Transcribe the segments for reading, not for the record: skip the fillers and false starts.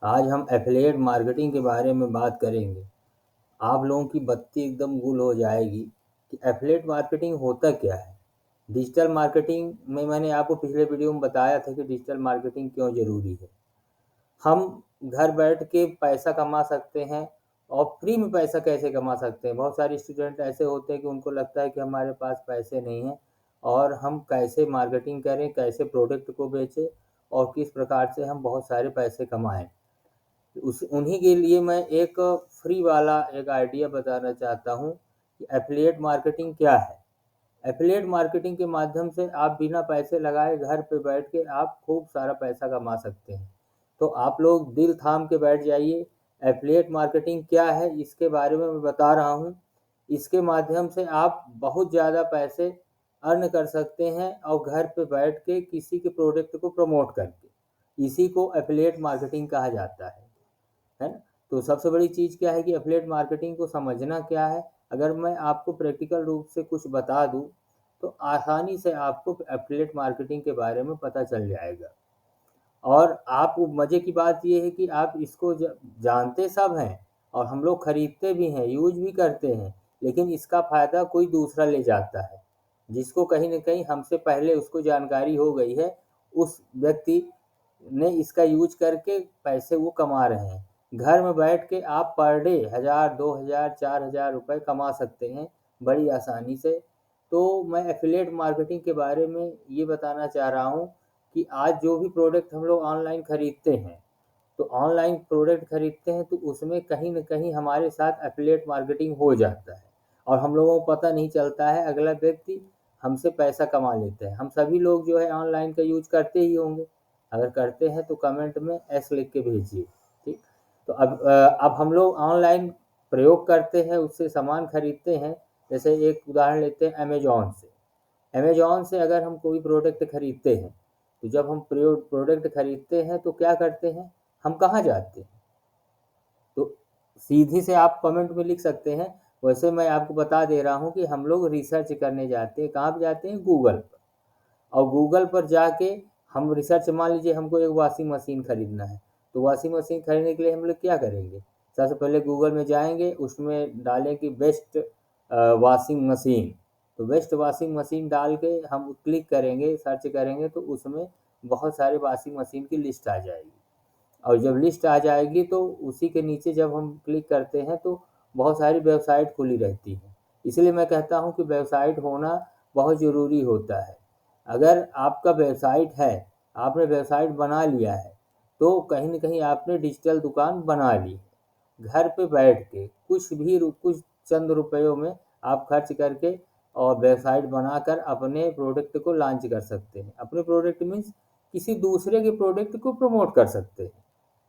आज हम affiliate marketing के बारे में बात करेंगे। आप लोगों की बत्ती एकदम गुल हो जाएगी कि एफिलिएट मार्केटिंग होता क्या है। डिजिटल मार्केटिंग में मैंने आपको पिछले वीडियो में बताया था कि डिजिटल मार्केटिंग क्यों ज़रूरी है। हम घर बैठ के पैसा कमा सकते हैं और फ्री में पैसा कैसे कमा सकते हैं। बहुत सारे स्टूडेंट ऐसे होते हैं कि उनको लगता है कि हमारे पास पैसे नहीं हैं और हम कैसे मार्केटिंग करें, कैसे प्रोडक्ट को बेचें और किस प्रकार से हम बहुत सारे पैसे कमाएं। उस उन्हीं के लिए मैं एक फ्री वाला एक आइडिया बताना चाहता हूँ कि एफिलिएट मार्केटिंग क्या है। एफिलिएट मार्केटिंग के माध्यम से आप बिना पैसे लगाए घर पे बैठ के आप खूब सारा पैसा कमा सकते हैं। तो आप लोग दिल थाम के बैठ जाइए। एफिलिएट मार्केटिंग क्या है इसके बारे में मैं बता रहा हूँ। इसके माध्यम से आप बहुत ज़्यादा पैसे अर्न कर सकते हैं और घर पे बैठ के किसी के प्रोडक्ट को प्रमोट करके। इसी को एफिलिएट मार्केटिंग कहा जाता है ना। तो सबसे बड़ी चीज़ क्या है कि एफिलिएट मार्केटिंग को समझना क्या है। अगर मैं आपको प्रैक्टिकल रूप से कुछ बता दूं तो आसानी से आपको एफिलिएट मार्केटिंग के बारे में पता चल जाएगा। और आप मज़े की बात ये है कि आप इसको जानते सब हैं और हम लोग खरीदते भी हैं, यूज भी करते हैं, लेकिन इसका फ़ायदा कोई दूसरा ले जाता है। जिसको कहीं न कहीं हमसे पहले उसको जानकारी हो गई है, उस व्यक्ति ने इसका यूज करके पैसे वो कमा रहे हैं। घर में बैठ के आप पर डे 1000, 2000, 4000 रुपए कमा सकते हैं बड़ी आसानी से। तो मैं एफिलिएट मार्केटिंग के बारे में ये बताना चाह रहा हूँ कि आज जो भी प्रोडक्ट हम लोग ऑनलाइन खरीदते हैं, तो ऑनलाइन प्रोडक्ट खरीदते हैं तो उसमें कहीं न कहीं हमारे साथ एफिलिएट मार्केटिंग हो जाता है और हम लोगों को पता नहीं चलता है, अगला व्यक्ति हमसे पैसा कमा लेते हैं। हम सभी लोग जो है ऑनलाइन का यूज़ करते ही होंगे। अगर करते हैं तो कमेंट में एस लिख के भेजिए। ठीक। तो अब हम लोग ऑनलाइन प्रयोग करते हैं, उससे सामान खरीदते हैं। जैसे एक उदाहरण लेते हैं अमेजोन से। अमेजोन से अगर हम कोई प्रोडक्ट खरीदते हैं तो जब हम प्रोडक्ट खरीदते हैं तो क्या करते हैं, हम कहाँ जाते हैं। तो सीधी से आप कमेंट में लिख सकते हैं। वैसे मैं आपको बता दे रहा हूँ कि हम लोग रिसर्च करने जाते हैं। कहाँ पे जाते हैं, गूगल पर। और गूगल पर जाके हम रिसर्च, मान लीजिए हमको एक वॉशिंग मशीन खरीदना है, तो वॉशिंग मशीन खरीदने के लिए हम लोग क्या करेंगे, सबसे पहले गूगल में जाएंगे, उसमें डालें कि बेस्ट वॉशिंग मशीन। तो बेस्ट वॉशिंग मशीन डाल के हम क्लिक करेंगे, सर्च करेंगे तो उसमें बहुत सारे वॉशिंग मशीन की लिस्ट आ जाएगी। और जब लिस्ट आ जाएगी तो उसी के नीचे जब हम क्लिक करते हैं तो बहुत सारी वेबसाइट खुली रहती है। इसलिए मैं कहता हूँ कि वेबसाइट होना बहुत ज़रूरी होता है। अगर आपका वेबसाइट है, आपने वेबसाइट बना लिया है, तो कहीं न कहीं आपने डिजिटल दुकान बना ली। घर पे बैठ के कुछ चंद रुपयों में आप खर्च करके और वेबसाइट बनाकर अपने प्रोडक्ट को लॉन्च कर सकते हैं। अपने प्रोडक्ट मीन्स किसी दूसरे के प्रोडक्ट को प्रमोट कर सकते हैं।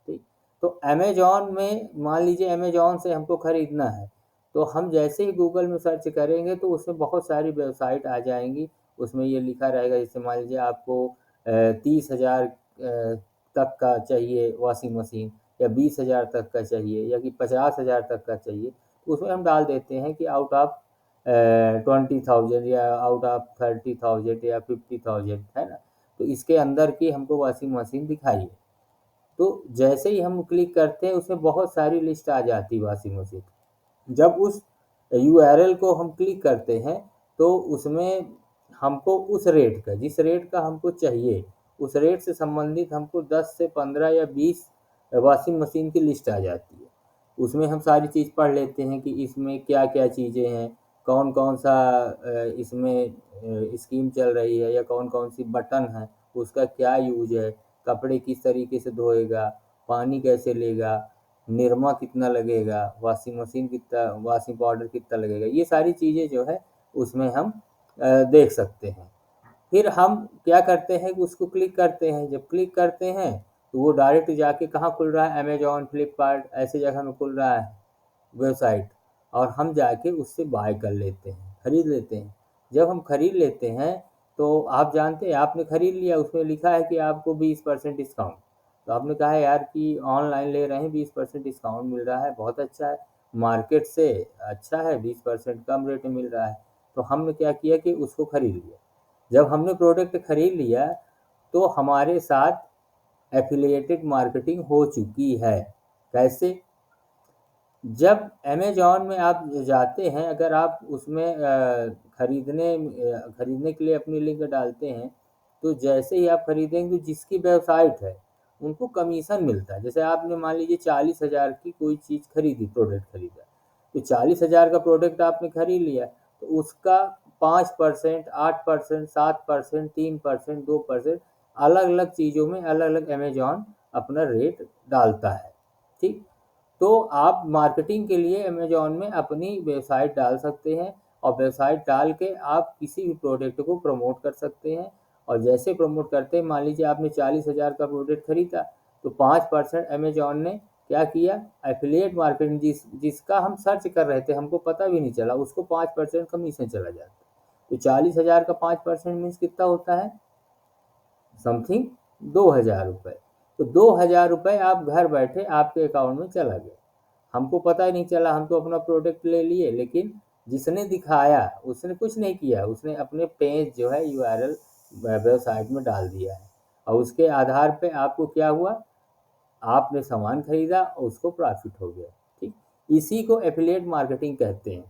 ठीक। तो अमेजोन में मान लीजिए अमेजोन से हमको खरीदना है, तो हम जैसे ही गूगल में सर्च करेंगे तो उसमें बहुत सारी वेबसाइट आ जाएंगी। उसमें ये लिखा रहेगा, जैसे मान लीजिए आपको 30,000 तक का चाहिए वॉशिंग मशीन, या 20,000 तक का चाहिए, या कि 50,000 तक का चाहिए, तो उसमें हम डाल देते हैं कि आउट ऑफ 20,000 या आउट ऑफ 30,000 या 50,000, है ना। तो इसके अंदर की हमको वॉशिंग मशीन दिखाइए। तो जैसे ही हम क्लिक करते हैं उसमें बहुत सारी लिस्ट आ जाती है वॉशिंग मशीन। जब उस यूआरएल को हम क्लिक करते हैं तो उसमें हमको उस रेट का, जिस रेट का हमको चाहिए, उस रेट से संबंधित हमको 10 से 15 या 20 वॉशिंग मशीन की लिस्ट आ जाती है। उसमें हम सारी चीज़ पढ़ लेते हैं कि इसमें क्या क्या चीज़ें हैं, कौन कौन सा इसमें स्कीम चल रही है, या कौन कौन सी बटन है, उसका क्या यूज है, कपड़े किस तरीके से धोएगा, पानी कैसे लेगा, निरमा कितना लगेगा, वॉशिंग मशीन कितना, वॉशिंग पाउडर कितना लगेगा, ये सारी चीज़ें जो है उसमें हम देख सकते हैं। फिर हम क्या करते हैं कि उसको क्लिक करते हैं। जब क्लिक करते हैं तो वो डायरेक्ट जाके कहाँ खुल रहा है, अमेजोन, फ्लिपकार्ट ऐसे जगह में खुल रहा है वेबसाइट। और हम जाके उससे बाय कर लेते हैं, खरीद लेते हैं। जब हम खरीद लेते हैं तो आप जानते हैं, आपने खरीद लिया, उसमें लिखा है कि आपको 20% डिस्काउंट। तो आपने कहा यार कि ऑनलाइन ले रहे हैं, 20% डिस्काउंट मिल रहा है, बहुत अच्छा है, मार्केट से अच्छा है, 20% कम रेट में मिल रहा है। तो हमने क्या किया कि उसको खरीद लिया। जब हमने प्रोडक्ट खरीद लिया तो हमारे साथ एफिलिएटेड मार्केटिंग हो चुकी है। कैसे? जब अमेज़न में आप जाते हैं, अगर आप उसमें खरीदने के लिए अपनी लिंक डालते हैं, तो जैसे ही आप खरीदेंगे जिसकी वेबसाइट है, उनको कमीशन मिलता है। जैसे आपने मान लीजिए 40,000 की कोई चीज़ खरीदी, प्रोडक्ट खरीदा, तो 40,000 का प्रोडक्ट आपने खरीद लिया, तो उसका 5%, 8%, 7%, 3%, 2% अलग-अलग चीज़ों में अलग-अलग अमेज़न अपना रेट डालता है, ठीक? तो आप मार्केटिंग के लिए अमेज़न में अपनी वेबसाइट डाल सकते हैं और वेबसाइट डाल के आप किसी भी प्रोडक्ट को प्रमोट कर सकते हैं। और जैसे प्रमोट करते हैं, मान लीजिए आपने 40,000 का प्रोडक्ट खरीदा, तो 5% अमेज़न ने क्या किया, एफिलिएट मार्केटिंग जिसका हम सर्च कर रहे थे, हमको पता भी नहीं चला, उसको 5% कमीशन चला जाता है। तो 40,000 का 5% मीन्स कितना होता है? समथिंग 2,000 रुपये। तो 2,000 रुपये आप घर बैठे आपके अकाउंट में चला गया, हमको पता ही नहीं चला, हम तो अपना प्रोडक्ट ले लिए। लेकिन जिसने दिखाया उसने कुछ नहीं किया, उसने अपने पेज जो है यूआरएल वेबसाइट में डाल दिया है, और उसके आधार पे आपको क्या हुआ, आपने सामान खरीदा और उसको प्रॉफिट हो गया, ठीक? इसी को एफिलिएट मार्केटिंग कहते हैं।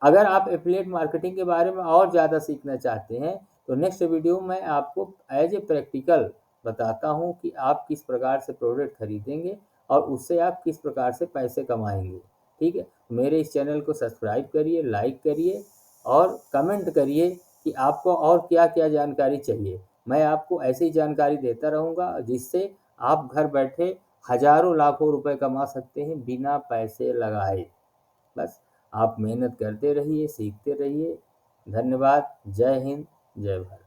अगर आप एफिलिएट मार्केटिंग के बारे में और ज़्यादा सीखना चाहते हैं, तो नेक्स्ट वीडियो में आपको एज ए प्रैक्टिकल बताता हूँ कि आप किस प्रकार से प्रोडक्ट खरीदेंगे और उससे आप किस प्रकार से पैसे कमाएंगे, ठीक है? मेरे इस चैनल को सब्सक्राइब करिए, लाइक करिए और कमेंट करिए कि आपको और क्या क्या जानकारी चाहिए। मैं आपको ऐसी जानकारी देता रहूँगा जिससे आप घर बैठे हज़ारों लाखों रुपए कमा सकते हैं बिना पैसे लगाए। बस आप मेहनत करते रहिए, सीखते रहिए। धन्यवाद। जय हिंद, जय भारत।